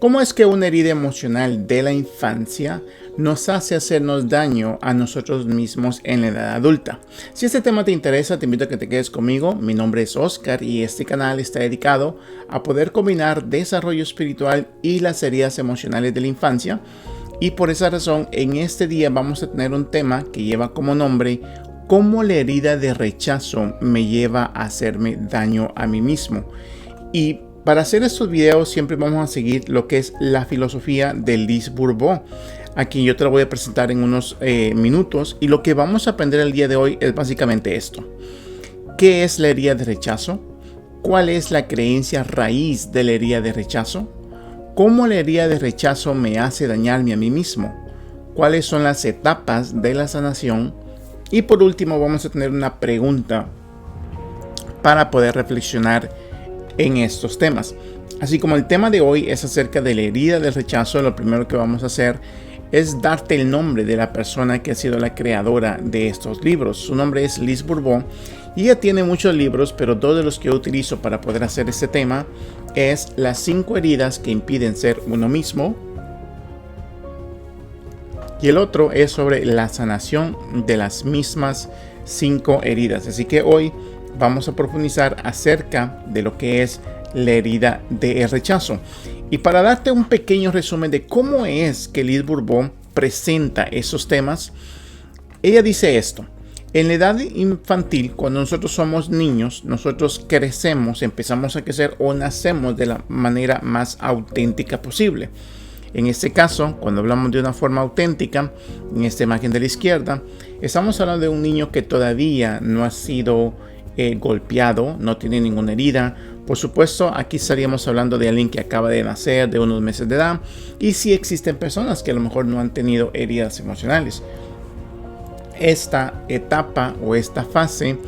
¿Cómo es que una herida emocional de la infancia nos hace hacernos daño a nosotros mismos en la edad adulta? Si este tema te interesa, te invito a que te quedes conmigo. Mi nombre es Oscar y este canal está dedicado a poder combinar desarrollo espiritual y las heridas emocionales de la infancia. Y por esa razón, en este día vamos a tener un tema que lleva como nombre ¿Cómo la herida de rechazo me lleva a hacerme daño a mí mismo? Y para hacer estos videos siempre vamos a seguir lo que es la filosofía de Lise Bourbeau, a quien yo te lo voy a presentar en unos minutos. Y lo que vamos a aprender el día de hoy es básicamente esto. ¿Qué es la herida de rechazo? ¿Cuál es la creencia raíz de la herida de rechazo? ¿Cómo la herida de rechazo me hace dañarme a mí mismo? ¿Cuáles son las etapas de la sanación? Y por último vamos a tener una pregunta para poder reflexionar en estos temas. Así como el tema de hoy es acerca de la herida del rechazo, lo primero que vamos a hacer es darte el nombre de la persona que ha sido la creadora de estos libros. Su nombre es Lise Bourbeau y ella tiene muchos libros, pero dos de los que yo utilizo para poder hacer este tema es Las 5 heridas que impiden ser uno mismo, y el otro es sobre la sanación de las mismas 5 heridas. Así que hoy vamos a profundizar acerca de lo que es la herida de rechazo. Y para darte un pequeño resumen de cómo es que Lise Bourbeau presenta esos temas, ella dice esto. En la edad infantil, cuando nosotros somos niños, nosotros crecemos, empezamos a crecer o nacemos de la manera más auténtica posible. En este caso, cuando hablamos de una forma auténtica, en esta imagen de la izquierda, estamos hablando de un niño que todavía no ha sido golpeado, no tiene ninguna herida. Por supuesto, aquí estaríamos hablando de alguien que acaba de nacer, de unos meses de edad, y sí existen personas que a lo mejor no han tenido heridas emocionales. Esta etapa o esta fase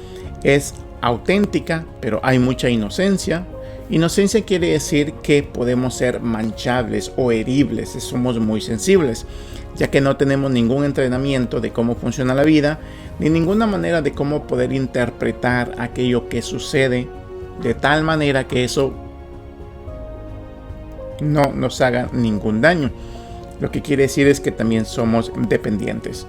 es auténtica, pero hay mucha inocencia. Inocencia quiere decir que podemos ser manchables o heribles, somos muy sensibles, ya que no tenemos ningún entrenamiento de cómo funciona la vida, ni ninguna manera de cómo poder interpretar aquello que sucede de tal manera que eso no nos haga ningún daño. Lo que quiere decir es que también somos dependientes.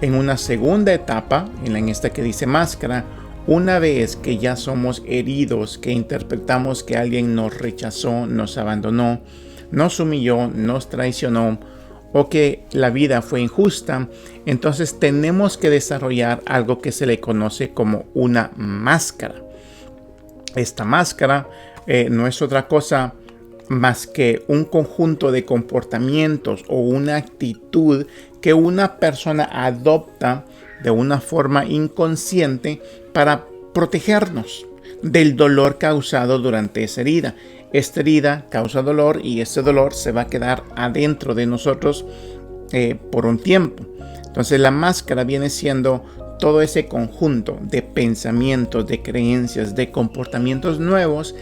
En una segunda etapa, en esta que dice máscara, una vez que ya somos heridos, que interpretamos que alguien nos rechazó, nos abandonó, nos humilló, nos traicionó o que la vida fue injusta, entonces tenemos que desarrollar algo que se le conoce como una máscara. Esta máscara no es otra cosa más que un conjunto de comportamientos o una actitud que una persona adopta de una forma inconsciente para protegernos del dolor causado durante esa herida. Esta herida causa dolor y ese dolor se va a quedar adentro de nosotros por un tiempo. Entonces la máscara viene siendo todo ese conjunto de pensamientos, de creencias, de comportamientos nuevos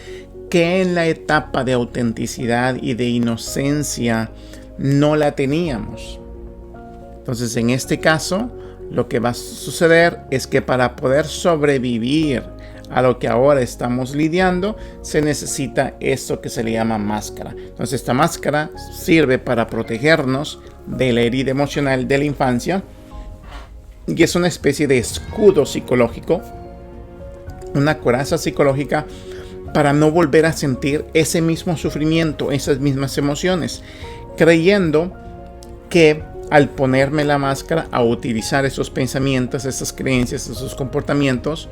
que en la etapa de autenticidad y de inocencia no la teníamos. Entonces en este caso lo que va a suceder es que para poder sobrevivir a lo que ahora estamos lidiando, se necesita esto que se le llama máscara. Entonces esta máscara sirve para protegernos de la herida emocional de la infancia y es una especie de escudo psicológico, una coraza psicológica para no volver a sentir ese mismo sufrimiento, esas mismas emociones, creyendo que al ponerme la máscara, a utilizar esos pensamientos, esas creencias, esos comportamientos,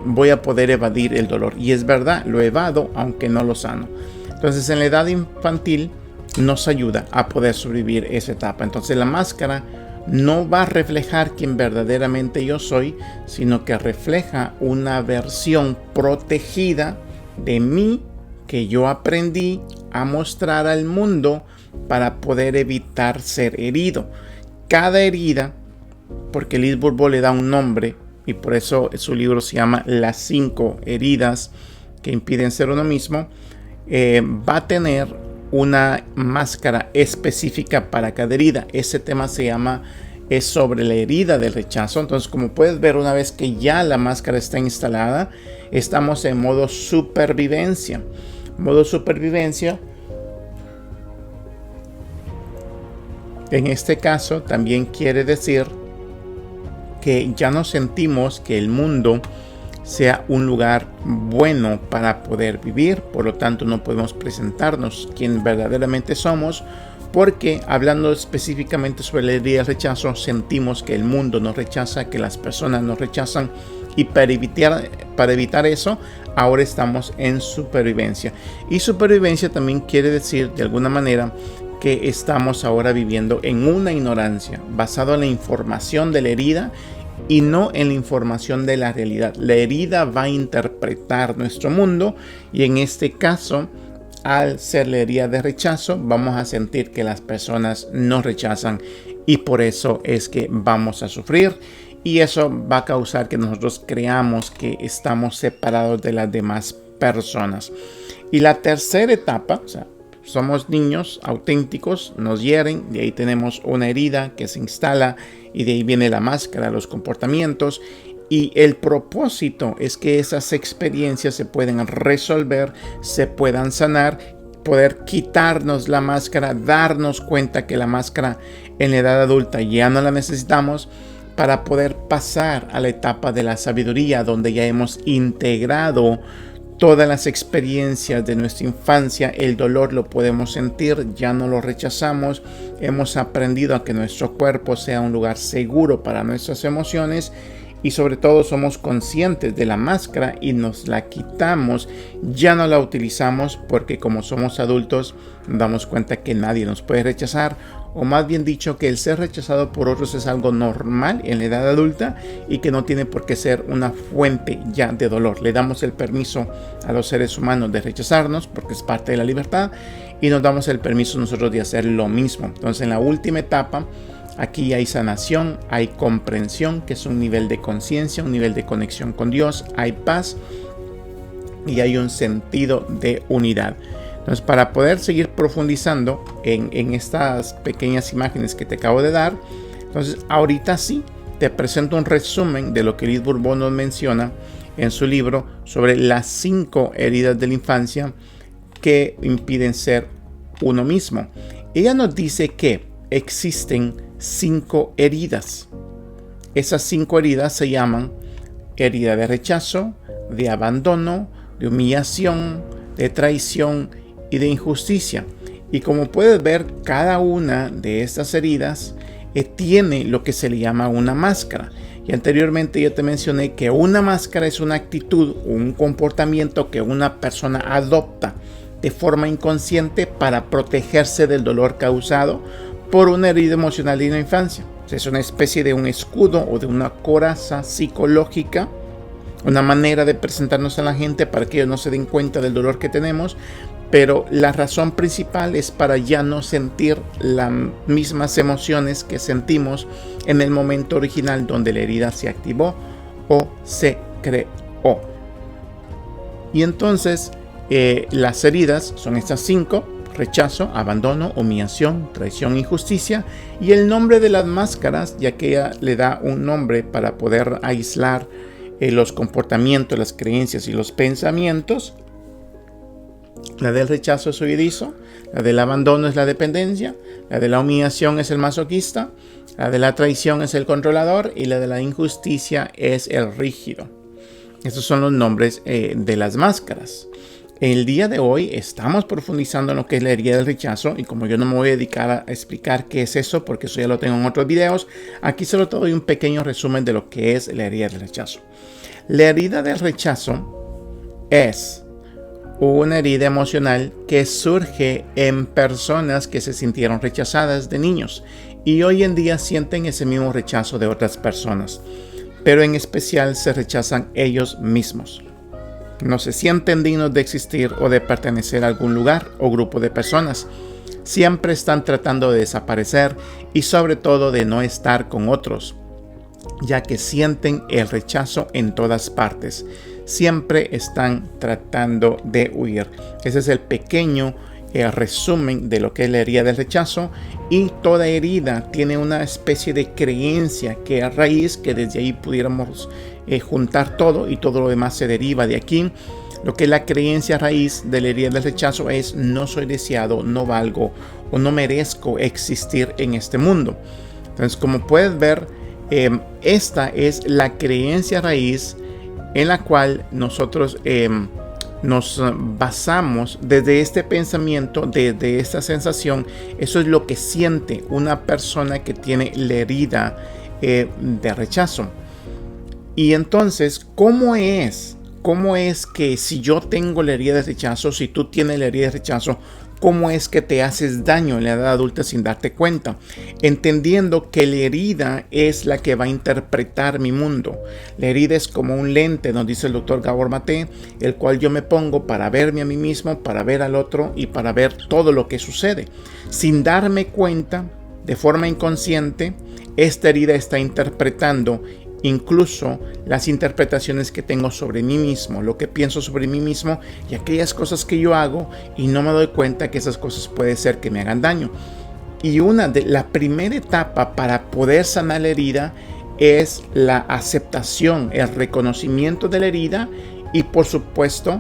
voy a poder evadir el dolor. Y es verdad, lo evado aunque no lo sano. Entonces en la edad infantil nos ayuda a poder sobrevivir esa etapa. Entonces la máscara no va a reflejar quién verdaderamente yo soy, sino que refleja una versión protegida de mí que yo aprendí a mostrar al mundo para poder evitar ser herido. Cada herida, porque Lise Bourbeau le da un nombre y por eso su libro se llama Las 5 heridas que impiden ser uno mismo, va a tener una máscara específica para cada herida. Ese tema es sobre la herida del rechazo. Entonces, como puedes ver, una vez que ya la máscara está instalada, estamos en modo supervivencia. Modo supervivencia En este caso también quiere decir que ya no sentimos que el mundo sea un lugar bueno para poder vivir, por lo tanto no podemos presentarnos quien verdaderamente somos, porque hablando específicamente sobre la herida del rechazo, sentimos que el mundo nos rechaza, que las personas nos rechazan, y para evitar eso, ahora estamos en supervivencia. Y supervivencia también quiere decir, de alguna manera, que estamos ahora viviendo en una ignorancia, basado en la información de la herida y no en la información de la realidad. La herida va a interpretar nuestro mundo, y en este caso, al ser la herida de rechazo, vamos a sentir que las personas nos rechazan, y por eso es que vamos a sufrir, y eso va a causar que nosotros creamos que estamos separados de las demás personas. Y la tercera etapa, o sea, somos niños auténticos, nos hieren, de ahí tenemos una herida que se instala, y de ahí viene la máscara, los comportamientos. Y el propósito es que esas experiencias se pueden resolver, se puedan sanar, poder quitarnos la máscara, darnos cuenta que la máscara en la edad adulta ya no la necesitamos, para poder pasar a la etapa de la sabiduría, donde ya hemos integrado todas las experiencias de nuestra infancia. El dolor lo podemos sentir, ya no lo rechazamos, hemos aprendido a que nuestro cuerpo sea un lugar seguro para nuestras emociones, y sobre todo somos conscientes de la máscara y nos la quitamos, ya no la utilizamos, porque como somos adultos nos damos cuenta que nadie nos puede rechazar, o más bien dicho, que el ser rechazado por otros es algo normal en la edad adulta y que no tiene por qué ser una fuente ya de dolor. Le damos el permiso a los seres humanos de rechazarnos porque es parte de la libertad, y nos damos el permiso nosotros de hacer lo mismo. Entonces, en la última etapa, aquí hay sanación, hay comprensión, que es un nivel de conciencia, un nivel de conexión con Dios, hay paz y hay un sentido de unidad. Entonces, para poder seguir profundizando en estas pequeñas imágenes que te acabo de dar, entonces ahorita sí te presento un resumen de lo que Liz Bourbeau nos menciona en su libro sobre las 5 heridas de la infancia que impiden ser uno mismo. Ella nos dice que existen 5 heridas. Esas 5 heridas se llaman herida de rechazo, de abandono, de humillación, de traición y de injusticia. Y como puedes ver, cada una de estas heridas tiene lo que se le llama una máscara. Y anteriormente yo te mencioné que una máscara es una actitud, un comportamiento que una persona adopta de forma inconsciente para protegerse del dolor causado por una herida emocional en la infancia. Es una especie de un escudo o de una coraza psicológica, una manera de presentarnos a la gente para que ellos no se den cuenta del dolor que tenemos, pero la razón principal es para ya no sentir las mismas emociones que sentimos en el momento original donde la herida se activó o se creó. Y entonces las heridas son estas 5: rechazo, abandono, humillación, traición, injusticia. Y el nombre de las máscaras, ya que ella le da un nombre para poder aislar los comportamientos, las creencias y los pensamientos. La del rechazo es huidizo, la del abandono es la dependencia, la de la humillación es el masoquista, la de la traición es el controlador y la de la injusticia es el rígido. Estos son los nombres de las máscaras. El día de hoy estamos profundizando en lo que es la herida del rechazo, y como yo no me voy a dedicar a explicar qué es eso porque eso ya lo tengo en otros videos, aquí solo te doy un pequeño resumen de lo que es la herida del rechazo. La herida del rechazo es una herida emocional que surge en personas que se sintieron rechazadas de niños y hoy en día sienten ese mismo rechazo de otras personas, pero en especial se rechazan ellos mismos. No se sienten dignos de existir o de pertenecer a algún lugar o grupo de personas. Siempre están tratando de desaparecer y sobre todo de no estar con otros, ya que sienten el rechazo en todas partes. Siempre están tratando de huir. Ese es el pequeño resumen de lo que es la herida del rechazo, y toda herida tiene una especie de creencia que es raíz, que desde ahí pudiéramos juntar todo y todo lo demás se deriva de aquí. Lo que es la creencia raíz de la herida del rechazo es: no soy deseado, no valgo, o no merezco existir en este mundo. Entonces, como puedes ver, esta es la creencia raíz en la cual nosotros nos basamos desde este pensamiento, desde esta sensación. Eso es lo que siente una persona que tiene la herida de rechazo. Y entonces, ¿cómo es que si yo tengo la herida de rechazo, si tú tienes la herida de rechazo, cómo es que te haces daño en la edad adulta sin darte cuenta? Entendiendo que la herida es la que va a interpretar mi mundo. La herida es como un lente, nos dice el doctor Gabor Maté, el cual yo me pongo para verme a mí mismo, para ver al otro y para ver todo lo que sucede. Sin darme cuenta, de forma inconsciente, esta herida está interpretando incluso las interpretaciones que tengo sobre mí mismo, lo que pienso sobre mí mismo y aquellas cosas que yo hago, y no me doy cuenta que esas cosas puede ser que me hagan daño. Y la primera etapa para poder sanar la herida es la aceptación, el reconocimiento de la herida, y por supuesto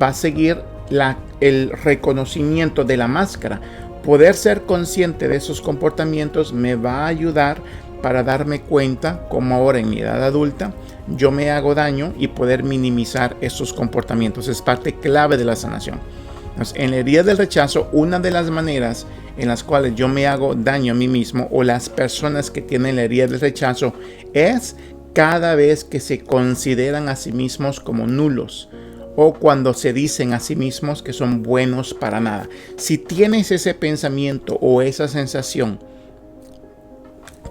va a seguir el reconocimiento de la máscara. Poder ser consciente de esos comportamientos me va a ayudar para darme cuenta cómo ahora en mi edad adulta yo me hago daño y poder minimizar esos comportamientos. Es parte clave de la sanación. Entonces, en la herida del rechazo, una de las maneras en las cuales yo me hago daño a mí mismo o las personas que tienen la herida del rechazo es cada vez que se consideran a sí mismos como nulos o cuando se dicen a sí mismos que son buenos para nada. Si tienes ese pensamiento o esa sensación,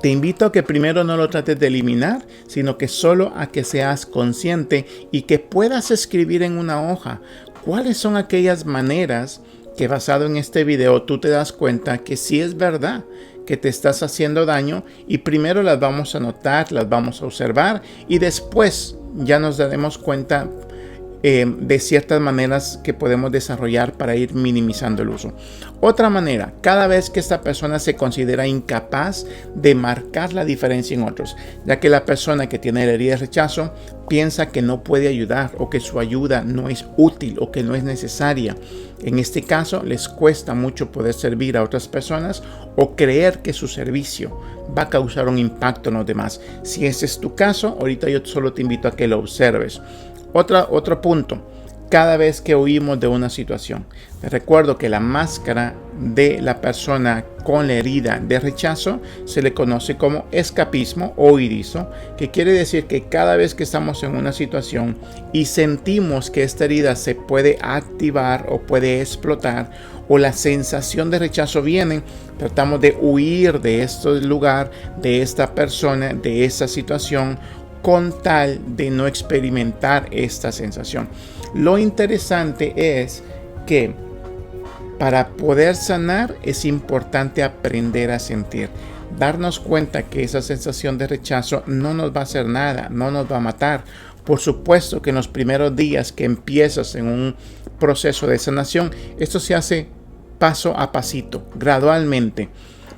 te invito a que primero no lo trates de eliminar, sino que solo a que seas consciente y que puedas escribir en una hoja cuáles son aquellas maneras que, basado en este video, tú te das cuenta que sí es verdad que te estás haciendo daño, y primero las vamos a notar, las vamos a observar y después ya nos daremos cuenta de ciertas maneras que podemos desarrollar para ir minimizando el uso. Otra manera, cada vez que esta persona se considera incapaz de marcar la diferencia en otros, ya que la persona que tiene la herida de rechazo piensa que no puede ayudar o que su ayuda no es útil o que no es necesaria. En este caso, les cuesta mucho poder servir a otras personas o creer que su servicio va a causar un impacto en los demás. Si ese es tu caso, ahorita yo solo te invito a que lo observes. Otro punto, cada vez que huimos de una situación, te recuerdo que la máscara de la persona con la herida de rechazo se le conoce como escapismo o huidizo, que quiere decir que cada vez que estamos en una situación y sentimos que esta herida se puede activar o puede explotar, o la sensación de rechazo viene, tratamos de huir de este lugar, de esta persona, de esa situación, con tal de no experimentar esta sensación. Lo interesante es que para poder sanar es importante aprender a sentir, darnos cuenta que esa sensación de rechazo no nos va a hacer nada, no nos va a matar. Por supuesto que en los primeros días que empiezas en un proceso de sanación, esto se hace paso a pasito, gradualmente.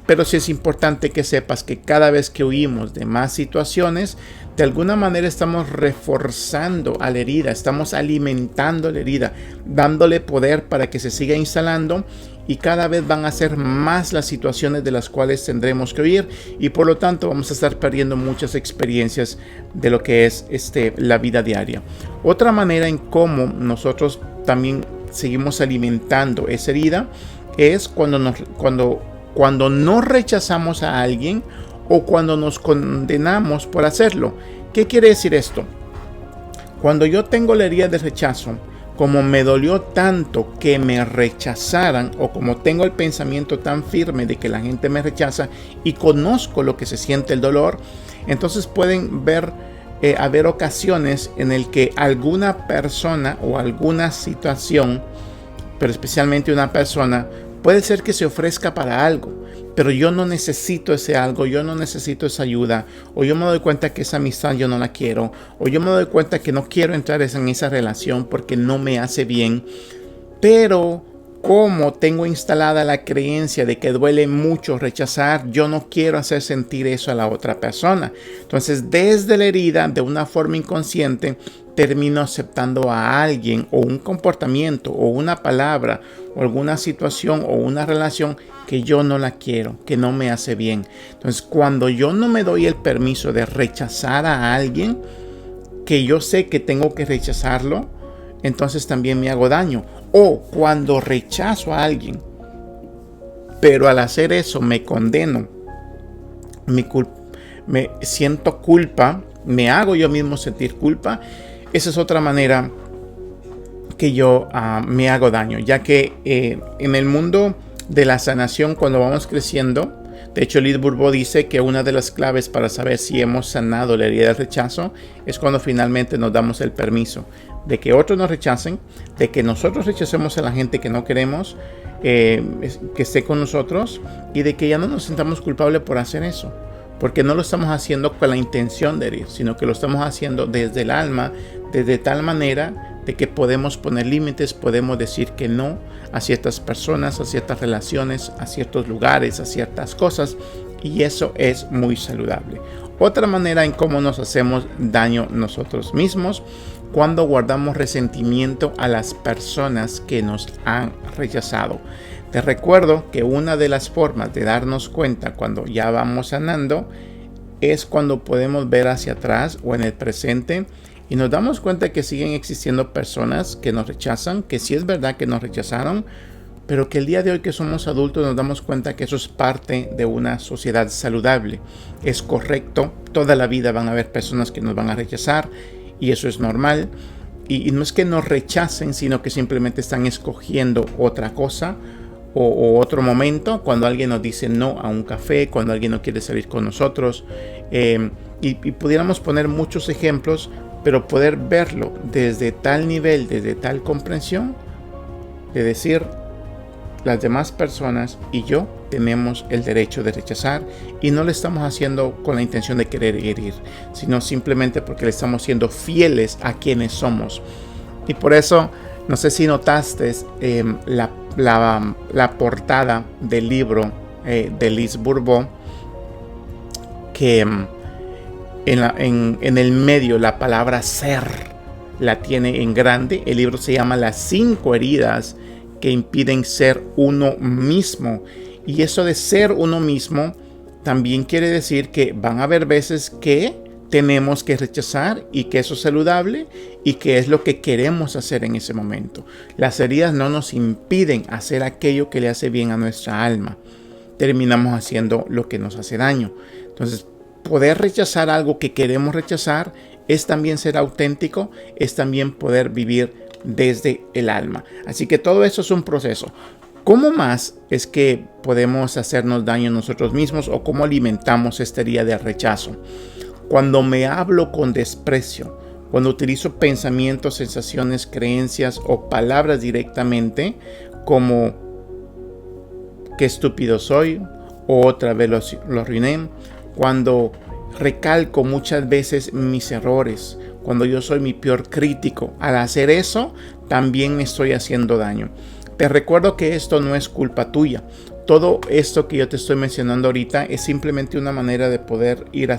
Pero sí es importante que sepas que cada vez que huimos de más situaciones, de alguna manera estamos reforzando a la herida, estamos alimentando la herida, dándole poder para que se siga instalando, y cada vez van a ser más las situaciones de las cuales tendremos que huir, y por lo tanto vamos a estar perdiendo muchas experiencias de lo que es la vida diaria. Otra manera en cómo nosotros también seguimos alimentando esa herida es cuando no rechazamos a alguien o cuando nos condenamos por hacerlo. ¿Qué quiere decir esto? Cuando yo tengo la herida de rechazo, como me dolió tanto que me rechazaran, o como tengo el pensamiento tan firme de que la gente me rechaza y conozco lo que se siente el dolor, entonces pueden haber ocasiones en el que alguna persona o alguna situación, pero especialmente una persona, puede ser que se ofrezca para algo, pero yo no necesito ese algo, yo no necesito esa ayuda, o yo me doy cuenta que esa amistad yo no la quiero, o yo me doy cuenta que no quiero entrar en esa relación porque no me hace bien. Pero como tengo instalada la creencia de que duele mucho rechazar, yo no quiero hacer sentir eso a la otra persona. Entonces, desde la herida, de una forma inconsciente, termino aceptando a alguien o un comportamiento o una palabra o alguna situación o una relación que yo no la quiero, que no me hace bien. Entonces, cuando yo no me doy el permiso de rechazar a alguien que yo sé que tengo que rechazarlo, entonces también me hago daño. O cuando rechazo a alguien, pero al hacer eso me condeno, me siento culpa, me hago yo mismo sentir culpa. Esa es otra manera que yo me hago daño, ya que en el mundo de la sanación, cuando vamos creciendo, de hecho Liz Bourbeau dice que una de las claves para saber si hemos sanado la herida del rechazo es cuando finalmente nos damos el permiso de que otros nos rechacen, de que nosotros rechacemos a la gente que no queremos que esté con nosotros, y de que ya no nos sintamos culpables por hacer eso, porque no lo estamos haciendo con la intención de herir, sino que lo estamos haciendo desde el alma, desde tal manera de que podemos poner límites, podemos decir que no a ciertas personas, a ciertas relaciones, a ciertos lugares, a ciertas cosas, y eso es muy saludable. Otra manera en cómo nos hacemos daño nosotros mismos, cuando guardamos resentimiento a las personas que nos han rechazado. Te recuerdo que una de las formas de darnos cuenta cuando ya vamos sanando es cuando podemos ver hacia atrás o en el presente y nos damos cuenta que siguen existiendo personas que nos rechazan, que sí es verdad que nos rechazaron, pero que el día de hoy que somos adultos nos damos cuenta que eso es parte de una sociedad saludable. Es correcto, toda la vida van a haber personas que nos van a rechazar y eso es normal. Y no es que nos rechacen, sino que simplemente están escogiendo otra cosa o otro momento. Cuando alguien nos dice no a un café, cuando alguien no quiere salir con nosotros, y pudiéramos poner muchos ejemplos, pero poder verlo desde tal nivel, desde tal comprensión, de decir, las demás personas y yo tenemos el derecho de rechazar, y no lo estamos haciendo con la intención de querer herir, sino simplemente porque le estamos siendo fieles a quienes somos. Y por eso, no sé si notaste la portada del libro de Liz Bourbeau, que en el medio la palabra ser la tiene en grande. El libro se llama Las 5 heridas que impiden ser uno mismo. Y eso de ser uno mismo también quiere decir que van a haber veces que tenemos que rechazar, y que eso es saludable y que es lo que queremos hacer en ese momento. Las heridas no nos impiden hacer aquello que le hace bien a nuestra alma. Terminamos haciendo lo que nos hace daño. Entonces, poder rechazar algo que queremos rechazar es también ser auténtico, es también poder vivir desde el alma. Así que todo eso es un proceso. ¿Cómo más es que podemos hacernos daño nosotros mismos, o cómo alimentamos esta herida del rechazo? Cuando me hablo con desprecio, cuando utilizo pensamientos, sensaciones, creencias o palabras directamente, como qué estúpido soy, o otra vez lo arruiné. Cuando recalco muchas veces mis errores, cuando yo soy mi peor crítico, al hacer eso también me estoy haciendo daño. Te recuerdo que esto no es culpa tuya. Todo esto que yo te estoy mencionando ahorita es simplemente una manera de poder ir a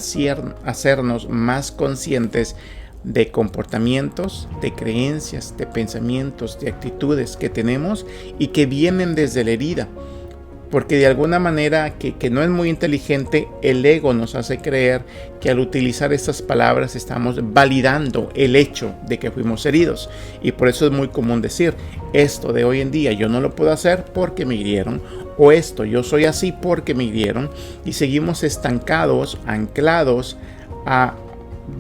hacernos más conscientes de comportamientos, de creencias, de pensamientos, de actitudes que tenemos y que vienen desde la herida. Porque de alguna manera que no es muy inteligente, el ego nos hace creer que al utilizar estas palabras estamos validando el hecho de que fuimos heridos. Y por eso es muy común decir, esto de hoy en día yo no lo puedo hacer porque me hirieron, o esto yo soy así porque me hirieron, y seguimos estancados, anclados a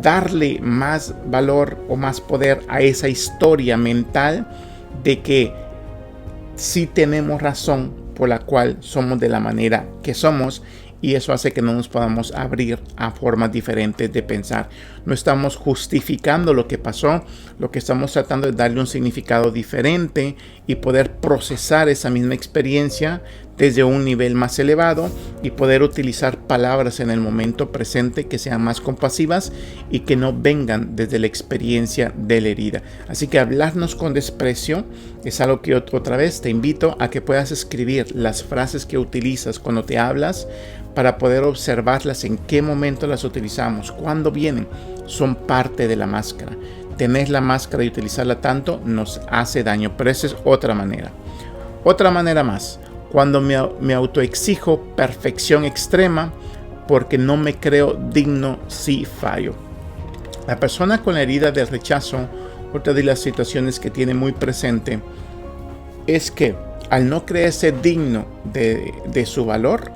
darle más valor o más poder a esa historia mental de que sí tenemos razón por la cual somos de la manera que somos, y eso hace que no nos podamos abrir a formas diferentes de pensar. No estamos justificando lo que pasó, lo que estamos tratando es darle un significado diferente y poder procesar esa misma experiencia desde un nivel más elevado y poder utilizar palabras en el momento presente que sean más compasivas y que no vengan desde la experiencia de la herida. Así que hablarnos con desprecio es algo que otra vez te invito a que puedas escribir las frases que utilizas cuando te hablas, para poder observarlas, en qué momento las utilizamos, cuándo vienen. Son parte de la máscara. tener la máscara y utilizarla tanto nos hace daño, pero esa es otra manera. Otra manera más, cuando me autoexijo perfección extrema porque no me creo digno si fallo. La persona con la herida del rechazo, otra de las situaciones que tiene muy presente, es que al no creerse digno de su valor,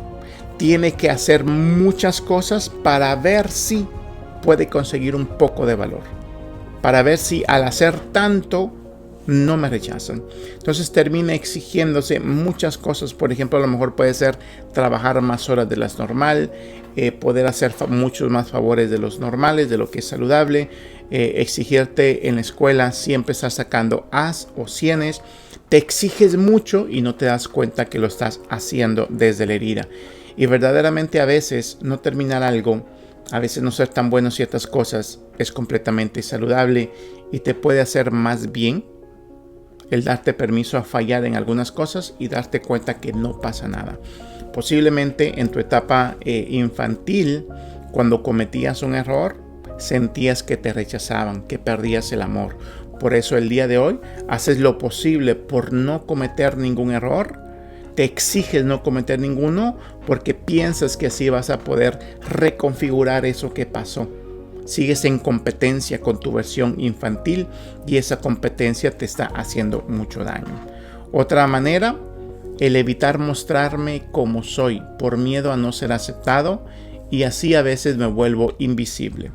tiene que hacer muchas cosas para ver si puede conseguir un poco de valor. Para ver si al hacer tanto no me rechazan. Entonces termina exigiéndose muchas cosas. Por ejemplo, a lo mejor puede ser trabajar más horas de las normal, poder hacer muchos más favores de los normales, de lo que es saludable, exigirte en la escuela siempre estar sacando A's o 100's. Te exiges mucho y no te das cuenta que lo estás haciendo desde la herida. Y verdaderamente a veces no terminar algo, a veces no ser tan bueno en ciertas cosas es completamente saludable y te puede hacer más bien el darte permiso a fallar en algunas cosas y darte cuenta que no pasa nada. Posiblemente en tu etapa infantil, cuando cometías un error, sentías que te rechazaban, que perdías el amor. Por eso el día de hoy haces lo posible por no cometer ningún error. Te exiges no cometer ninguno porque piensas que así vas a poder reconfigurar eso que pasó. Sigues en competencia con tu versión infantil y esa competencia te está haciendo mucho daño. Otra manera, el evitar mostrarme como soy por miedo a no ser aceptado y así a veces me vuelvo invisible.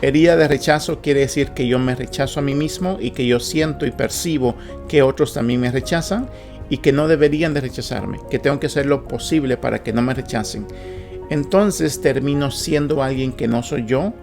Herida de rechazo quiere decir que yo me rechazo a mí mismo y que yo siento y percibo que otros también me rechazan y que no deberían de rechazarme, que tengo que hacer lo posible para que no me rechacen. Entonces termino siendo alguien que no soy yo,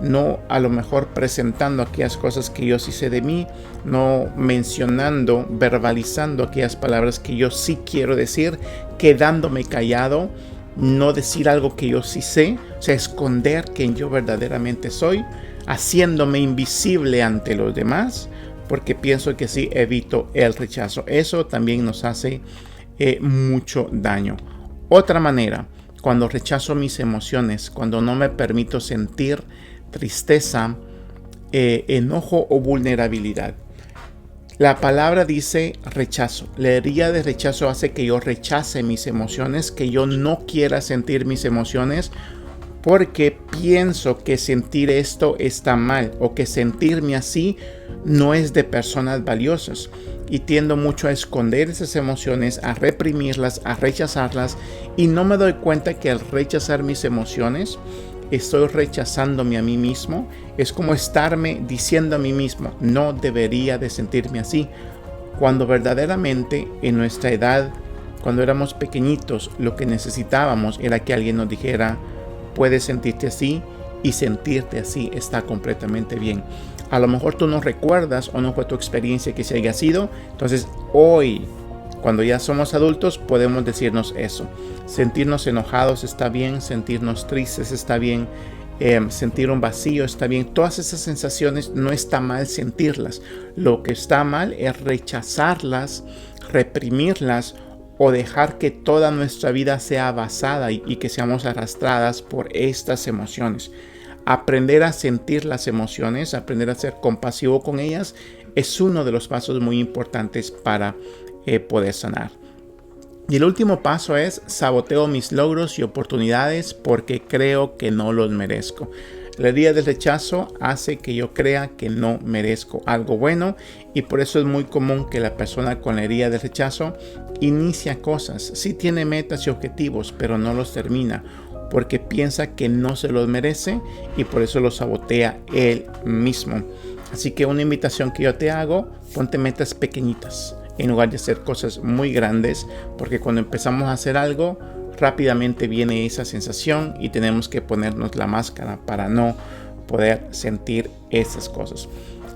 no a lo mejor presentando aquellas cosas que yo sí sé de mí, no mencionando, verbalizando aquellas palabras que yo sí quiero decir, quedándome callado, no decir algo que yo sí sé, o sea, esconder quién yo verdaderamente soy, haciéndome invisible ante los demás, porque pienso que sí evito el rechazo. Eso también nos hace mucho daño. Otra manera, cuando rechazo mis emociones, cuando no me permito sentir tristeza, enojo o vulnerabilidad. La palabra dice rechazo. La herida de rechazo hace que yo rechace mis emociones, que yo no quiera sentir mis emociones porque pienso que sentir esto está mal o que sentirme así no es de personas valiosas. Y tiendo mucho a esconder esas emociones, a reprimirlas, a rechazarlas y no me doy cuenta que al rechazar mis emociones estoy rechazándome a mí mismo. Es como estarme diciendo a mí mismo, no debería de sentirme así. Cuando verdaderamente en nuestra edad, cuando éramos pequeñitos, lo que necesitábamos era que alguien nos dijera, puedes sentirte así y sentirte así está completamente bien. A lo mejor tú no recuerdas o no fue tu experiencia que se haya sido. Entonces hoy, cuando ya somos adultos, podemos decirnos eso. Sentirnos enojados está bien, sentirnos tristes está bien, sentir un vacío está bien. Todas esas sensaciones no está mal sentirlas. Lo que está mal es rechazarlas, reprimirlas o dejar que toda nuestra vida sea basada y que seamos arrastradas por estas emociones. Aprender a sentir las emociones, aprender a ser compasivo con ellas, es uno de los pasos muy importantes para poder sanar. Y el último paso es saboteo mis logros y oportunidades porque creo que no los merezco. La herida del rechazo hace que yo crea que no merezco algo bueno y por eso es muy común que la persona con la herida del rechazo inicia cosas, sí tiene metas y objetivos, pero no los termina porque piensa que no se los merece y por eso los sabotea él mismo. Así que una invitación que yo te hago, ponte metas pequeñitas en lugar de hacer cosas muy grandes, porque cuando empezamos a hacer algo, rápidamente viene esa sensación y tenemos que ponernos la máscara para no poder sentir esas cosas.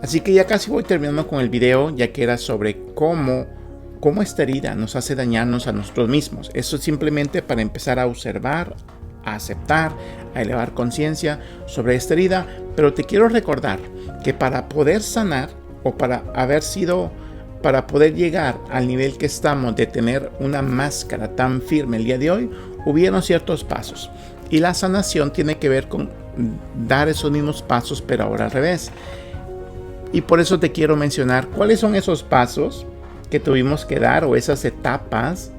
Así que ya casi voy terminando con el video, ya que era sobre cómo esta herida nos hace dañarnos a nosotros mismos. Eso es simplemente para empezar a observar, a aceptar, a elevar conciencia sobre esta herida. Pero te quiero recordar que para poder sanar o para poder llegar al nivel que estamos de tener una máscara tan firme el día de hoy, hubieron ciertos pasos. Y la sanación tiene que ver con dar esos mismos pasos, pero ahora al revés. Y por eso te quiero mencionar cuáles son esos pasos que tuvimos que dar o esas etapas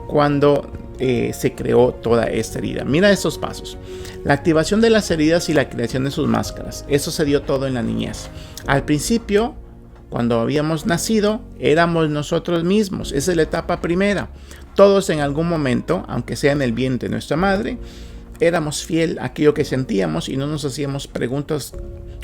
cuando se creó toda esta herida. Mira esos pasos. La activación de las heridas y la creación de sus máscaras. Eso se dio todo en la niñez. Al principio, cuando habíamos nacido, éramos nosotros mismos. Esa es la etapa primera. Todos en algún momento, aunque sea en el vientre de nuestra madre, éramos fiel a aquello que sentíamos y no nos hacíamos preguntas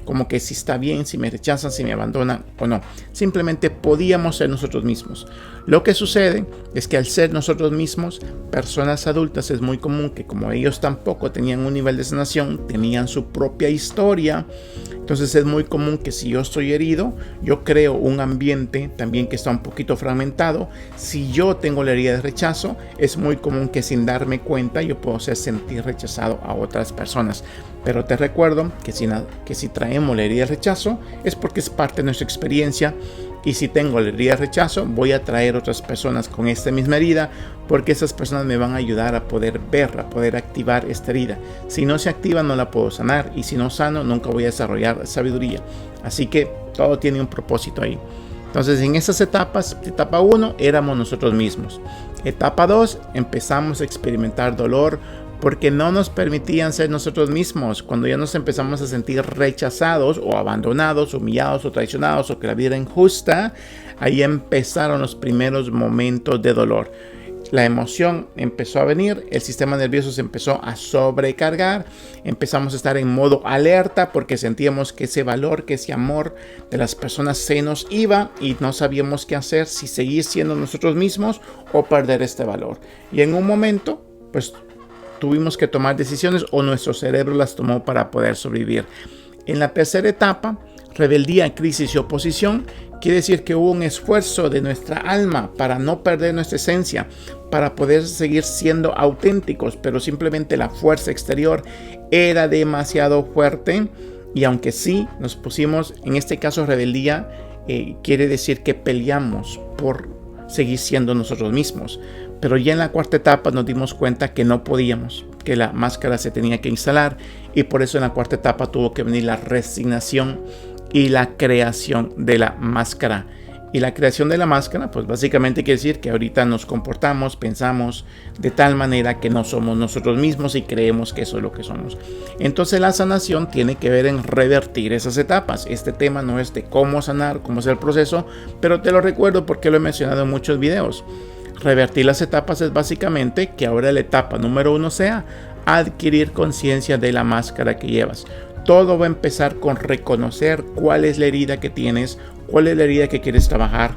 como que si está bien, si me rechazan, si me abandonan o no. Simplemente podíamos ser nosotros mismos. Lo que sucede es que al ser nosotros mismos, personas adultas, es muy común que como ellos tampoco tenían un nivel de sanación, tenían su propia historia. Entonces es muy común que si yo estoy herido, yo creo un ambiente también que está un poquito fragmentado. Si yo tengo la herida de rechazo, es muy común que sin darme cuenta yo puedo hacer sentir rechazado a otras personas. Pero te recuerdo que si traemos la herida de rechazo es porque es parte de nuestra experiencia. Y si tengo la herida de rechazo, voy a traer otras personas con esta misma herida, porque esas personas me van a ayudar a poder ver, a poder activar esta herida. Si no se activa, no la puedo sanar. Y si no sano, nunca voy a desarrollar sabiduría. Así que todo tiene un propósito ahí. Entonces, en esas etapas, etapa 1, éramos nosotros mismos. Etapa 2, empezamos a experimentar dolor, porque no nos permitían ser nosotros mismos. Cuando ya nos empezamos a sentir rechazados o abandonados, humillados o traicionados o que la vida era injusta, ahí empezaron los primeros momentos de dolor. La emoción empezó a venir, el sistema nervioso se empezó a sobrecargar, empezamos a estar en modo alerta porque sentíamos que ese valor, que ese amor de las personas se nos iba y no sabíamos qué hacer, si seguir siendo nosotros mismos o perder este valor. Y en un momento, pues tuvimos que tomar decisiones o nuestro cerebro las tomó para poder sobrevivir. En la tercera etapa, rebeldía, crisis y oposición, quiere decir que hubo un esfuerzo de nuestra alma para no perder nuestra esencia, para poder seguir siendo auténticos, pero simplemente la fuerza exterior era demasiado fuerte. Y aunque sí nos pusimos, en este caso rebeldía, quiere decir que peleamos por seguir siendo nosotros mismos. Pero ya en la cuarta etapa nos dimos cuenta que no podíamos, que la máscara se tenía que instalar, y por eso en la cuarta etapa tuvo que venir la resignación y la creación de la máscara. Y la creación de la máscara, pues básicamente quiere decir que ahorita nos comportamos, pensamos de tal manera que no somos nosotros mismos y creemos que eso es lo que somos. Entonces la sanación tiene que ver en revertir esas etapas. Este tema no es de cómo sanar, cómo es el proceso, pero te lo recuerdo porque lo he mencionado en muchos videos. Revertir las etapas es básicamente que ahora la etapa número 1 sea adquirir conciencia de la máscara que llevas. Todo va a empezar con reconocer cuál es la herida que tienes, cuál es la herida que quieres trabajar.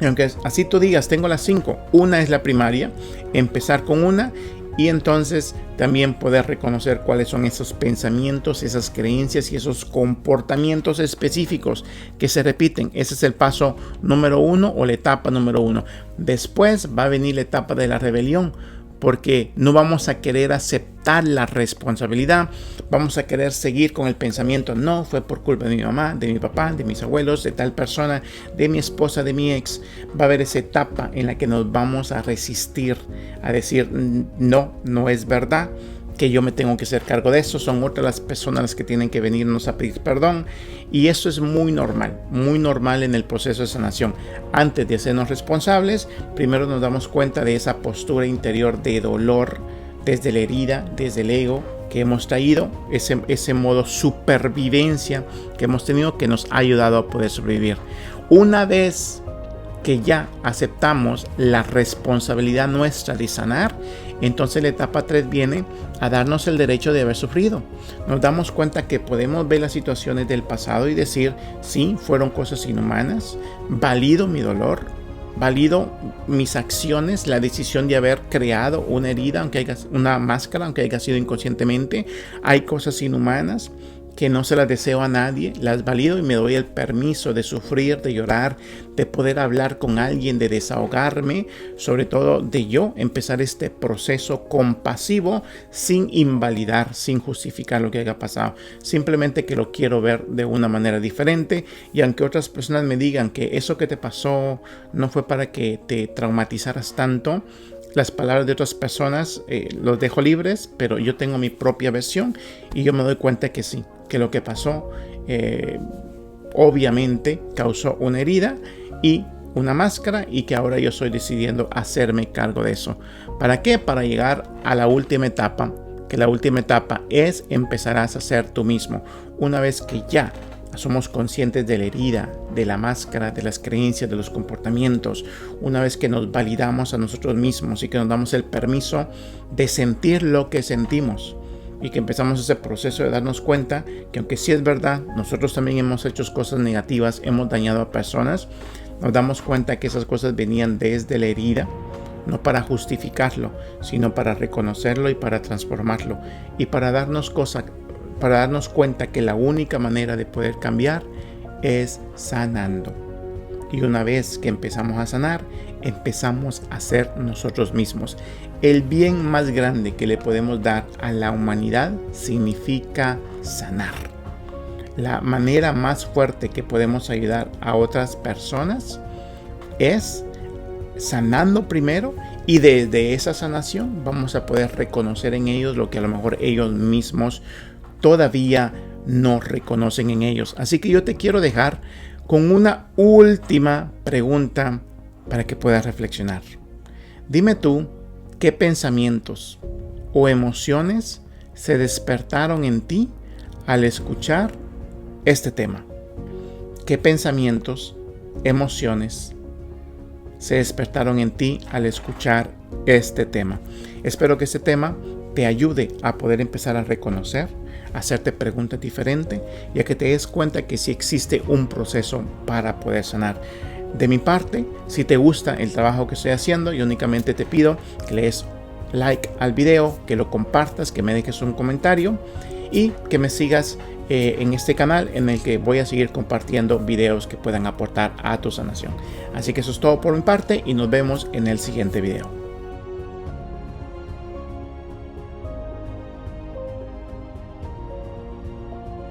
Y aunque así tú digas, tengo las 5, una es la primaria, empezar con una y entonces también poder reconocer cuáles son esos pensamientos, esas creencias y esos comportamientos específicos que se repiten. Ese es el paso número 1 o la etapa número 1. Después va a venir la etapa de la rebelión, porque no vamos a querer aceptar la responsabilidad, vamos a querer seguir con el pensamiento, no, fue por culpa de mi mamá, de mi papá, de mis abuelos, de tal persona, de mi esposa, de mi ex. Va a haber esa etapa en la que nos vamos a resistir, a decir, no, no es verdad que yo me tengo que hacer cargo de eso, son otras las personas las que tienen que venirnos a pedir perdón, y eso es muy normal en el proceso de sanación. Antes de hacernos responsables, primero nos damos cuenta de esa postura interior de dolor, desde la herida, desde el ego que hemos traído, ese modo supervivencia que hemos tenido que nos ha ayudado a poder sobrevivir. Una vez que ya aceptamos la responsabilidad nuestra de sanar, entonces la etapa 3 viene a darnos el derecho de haber sufrido. Nos damos cuenta que podemos ver las situaciones del pasado y decir, sí, fueron cosas inhumanas, valido mi dolor, valido mis acciones, la decisión de haber creado una herida, aunque haya una máscara, aunque haya sido inconscientemente. Hay cosas inhumanas que no se las deseo a nadie, las valido y me doy el permiso de sufrir, de llorar, de poder hablar con alguien, de desahogarme, sobre todo de yo empezar este proceso compasivo sin invalidar, sin justificar lo que haya pasado, simplemente que lo quiero ver de una manera diferente. Y aunque otras personas me digan que eso que te pasó no fue para que te traumatizaras tanto, Las palabras de otras personas los dejo libres, pero yo tengo mi propia versión y yo me doy cuenta que sí, que lo que pasó obviamente causó una herida y una máscara, y que ahora yo estoy decidiendo hacerme cargo de eso. ¿Para qué? Para llegar a la última etapa, que la última etapa es empezarás a ser tú mismo. Una vez que ya somos conscientes de la herida, de la máscara, de las creencias, de los comportamientos, una vez que nos validamos a nosotros mismos y que nos damos el permiso de sentir lo que sentimos, y que empezamos ese proceso de darnos cuenta que aunque sí es verdad, nosotros también hemos hecho cosas negativas, hemos dañado a personas, nos damos cuenta que esas cosas venían desde la herida, no para justificarlo, sino para reconocerlo y para transformarlo, y para darnos cuenta que la única manera de poder cambiar es sanando. Y una vez que empezamos a sanar, empezamos a ser nosotros mismos. El bien más grande que le podemos dar a la humanidad significa sanar. La manera más fuerte que podemos ayudar a otras personas es sanando primero, y desde esa sanación vamos a poder reconocer en ellos lo que a lo mejor ellos mismos todavía no reconocen en ellos. Así que yo te quiero dejar con una última pregunta para que puedas reflexionar. Dime tú, ¿qué pensamientos o emociones se despertaron en ti al escuchar este tema? ¿Qué pensamientos, emociones se despertaron en ti al escuchar este tema? Espero que este tema te ayude a poder empezar a reconocer, a hacerte preguntas diferentes y a que te des cuenta que sí existe un proceso para poder sanar. De mi parte, si te gusta el trabajo que estoy haciendo, yo únicamente te pido que le des like al video, que lo compartas, que me dejes un comentario y que me sigas en este canal en el que voy a seguir compartiendo videos que puedan aportar a tu sanación. Así que eso es todo por mi parte y nos vemos en el siguiente video.